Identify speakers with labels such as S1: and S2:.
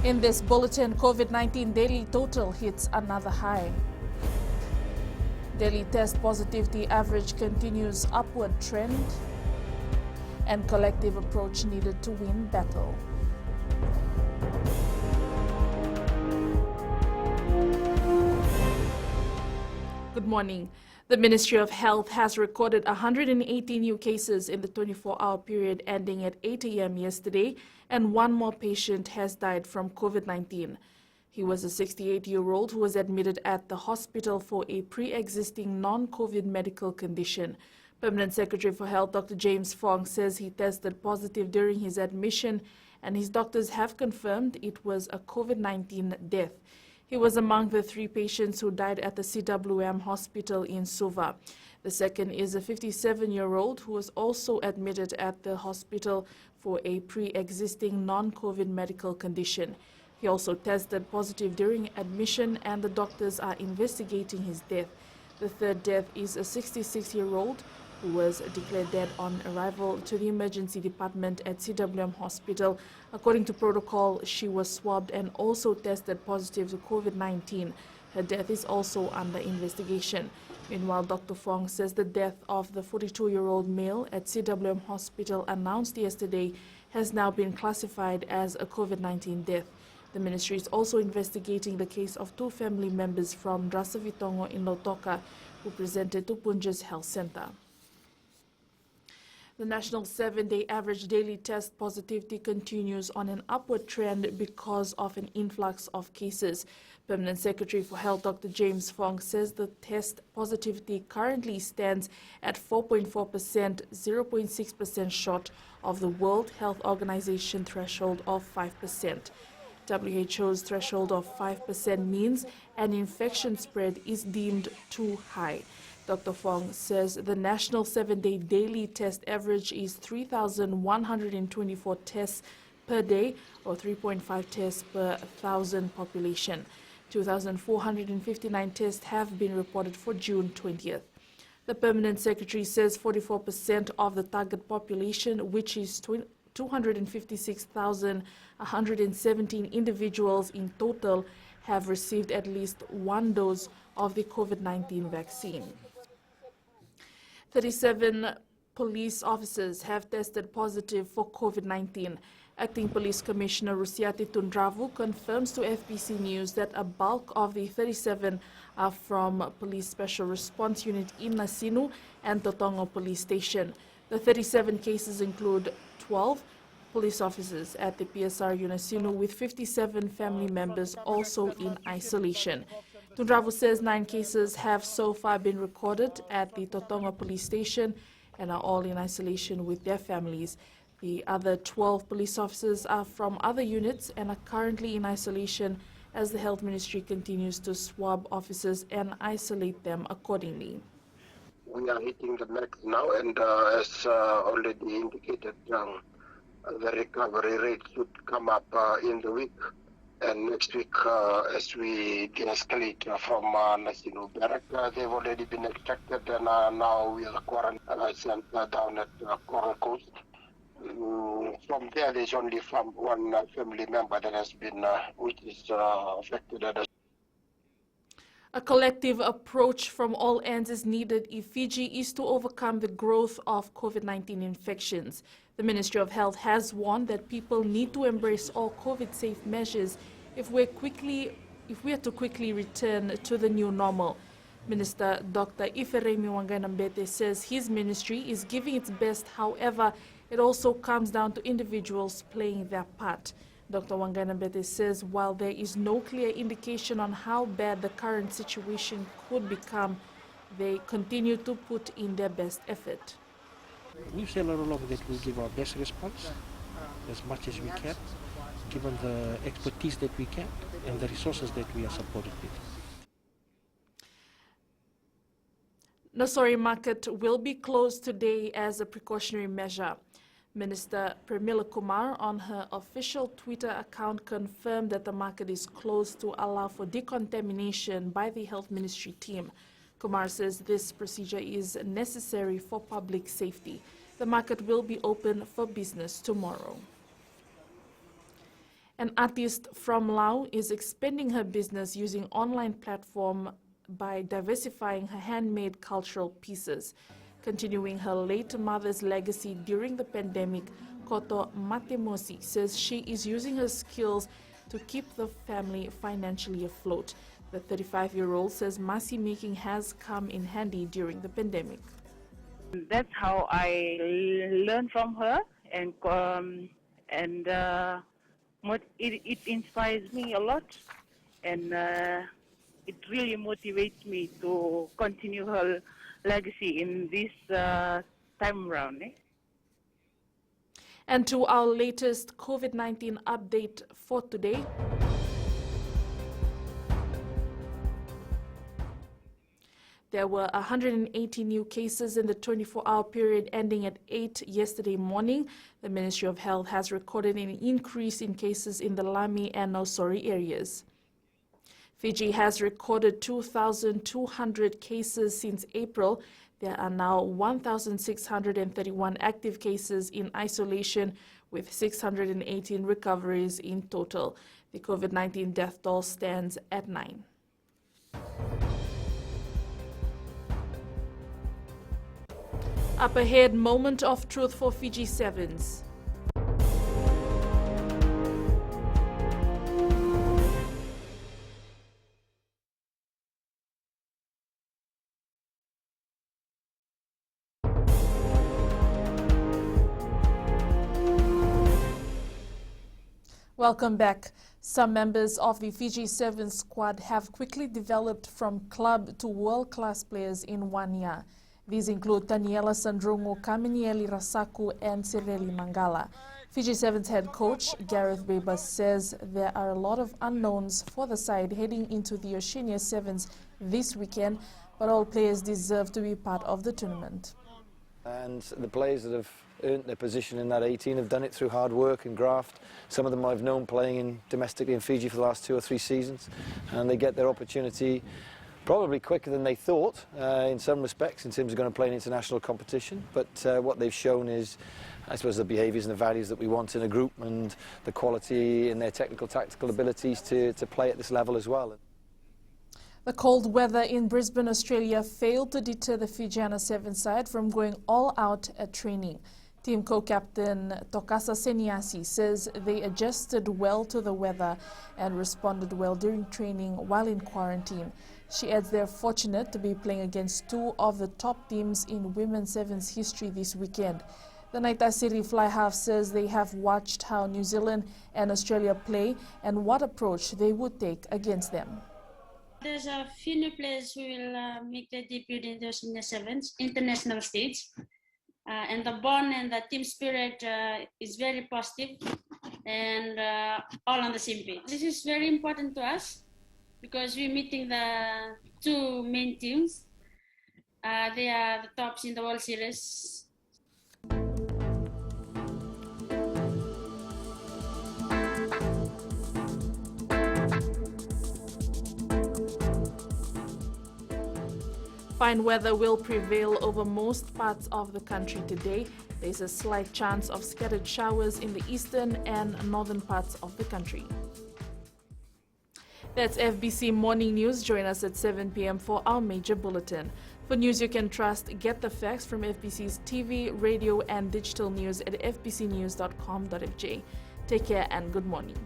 S1: In this bulletin, COVID-19 daily total hits another high. Daily test positivity average continues upward trend, and collective approach needed to win battle. Good morning. The Ministry of Health has recorded 180 new cases in the 24-hour period ending at 8 a.m. yesterday, and one more patient has died from COVID-19. He was a 68-year-old who was admitted at the hospital for a pre-existing non-COVID medical condition. Permanent Secretary for Health Dr. James Fong says he tested positive during his admission, and his doctors have confirmed it was a COVID-19 death. He was among the 3 patients who died at the CWM hospital in Suva. The second is a 57-year-old who was also admitted at the hospital for a pre-existing non-COVID medical condition. He also tested positive during admission, and the doctors are investigating his death. The third death is a 66-year-old who was declared dead on arrival to the emergency department at CWM Hospital. According to protocol, she was swabbed and also tested positive to COVID-19. Her death is also under investigation. Meanwhile, Dr. Fong says the death of the 42-year-old male at CWM Hospital announced yesterday has now been classified as a COVID-19 death. The ministry is also investigating the case of 2 family members from Drasavitongo in Lautoka who presented to Punja's Health Center. The national 7-day average daily test positivity continues on an upward trend because of an influx of cases. Permanent Secretary for Health Dr. James Fong says the test positivity currently stands at 4.4%, 0.6% short of the World Health Organization threshold of 5%. WHO's threshold of 5% means an infection spread is deemed too high. Dr. Fong says the national 7-day daily test average is 3,124 tests per day, or 3.5 tests per 1,000 population. 2,459 tests have been reported for June 20th. The Permanent Secretary says 44% of the target population, which is 256,117 individuals in total, have received at least 1 dose of the COVID-19 vaccine. 37 police officers have tested positive for COVID-19. Acting Police Commissioner Rusiati Tundravu confirms to FBC News that a bulk of the 37 are from Police Special Response Unit in Nasinu and Totongo Police Station. The 37 cases include 12 police officers at the PSR Unasinu, with 57 family members also in isolation. Tundravu says 9 cases have so far been recorded at the Totonga Police Station and are all in isolation with their families. The other 12 police officers are from other units and are currently in isolation as the Health Ministry continues to swab officers and isolate them accordingly.
S2: We are hitting the max now, and as already indicated, the recovery rate should come up in the week. And next week, as we de-escalate from Nasinu Barrack, they've already been extracted, and now we are quarantined down at Coral Coast. From there, there's only one family member that has been, which is affected.
S1: A collective approach from all ends is needed if Fiji is to overcome the growth of COVID-19 infections. The Ministry of Health has warned that people need to embrace all COVID-safe measures if we are to quickly return to the new normal. Minister Dr. Iferemi Wanganambete says his ministry is giving its best. However, it also comes down to individuals playing their part. Dr. Wanganambete says while there is no clear indication on how bad the current situation could become, they continue to put in their best effort.
S3: We've said all along that we'll give our best response as much as we can, given the expertise that we can and the resources that we are supported with.
S1: Nosori Market will be closed today as a precautionary measure. Minister Premila Kumar on her official Twitter account confirmed that the market is closed to allow for decontamination by the Health Ministry team. Kumar says this procedure is necessary for public safety. The market will be open for business tomorrow. An artist from Laos is expanding her business using online platform by diversifying her handmade cultural pieces. Continuing her late mother's legacy during the pandemic, Koto Matemosi says she is using her skills to keep the family financially afloat. The 35-year-old says masi making has come in handy during the pandemic.
S4: That's how I learned from her, and it inspires me a lot, and it really motivates me to continue her legacy in this time around.
S1: And to our latest COVID-19 update for today. There were 180 new cases in the 24-hour period ending at 8 yesterday morning. The Ministry of Health has recorded an increase in cases in the Lami and Nausori areas. Fiji has recorded 2,200 cases since April. There are now 1,631 active cases in isolation, with 618 recoveries in total. The COVID-19 death toll stands at 9. Up ahead, moment of truth for Fiji Sevens. Welcome back. Some members of the Fiji Sevens squad have quickly developed from club to world-class players in 1 year. These include Daniela Sandrungu, Kaminieli Rasaku, and Sireli Mangala. Fiji Sevens head coach Gareth Babas says there are a lot of unknowns for the side heading into the Oceania Sevens this weekend, but all players deserve to be part of the tournament.
S5: And the players that have earned their position in that 18 have done it through hard work and graft. Some of them I've known playing domestically in Fiji for the last 2 or 3 seasons, and they get their opportunity probably quicker than they thought in some respects in terms of going to play an international competition. But what they've shown is, I suppose, the behaviours and the values that we want in a group, and the quality in their technical, tactical abilities to play at this level as well.
S1: The cold weather in Brisbane, Australia failed to deter the Fijiana Sevens side from going all out at training. Team co-captain Tokasa Seniasi says they adjusted well to the weather and responded well during training while in quarantine. She adds they're fortunate to be playing against 2 of the top teams in women's sevens history this weekend. The Naitasiri fly half says they have watched how New Zealand and Australia play and what approach they would take against them.
S6: There's a few new players who will make their debut in the Senior Sevens international stage. And the bond and the team spirit is very positive and all on the same page. This is very important to us because we're meeting the 2 main teams. They are the tops in the World Series.
S1: Fine weather will prevail over most parts of the country today. There's a slight chance of scattered showers in the eastern and northern parts of the country. That's FBC Morning News. Join us at 7 p.m. for our major bulletin. For news you can trust, get the facts from FBC's TV, radio and digital news at fbcnews.com.fj. Take care and good morning.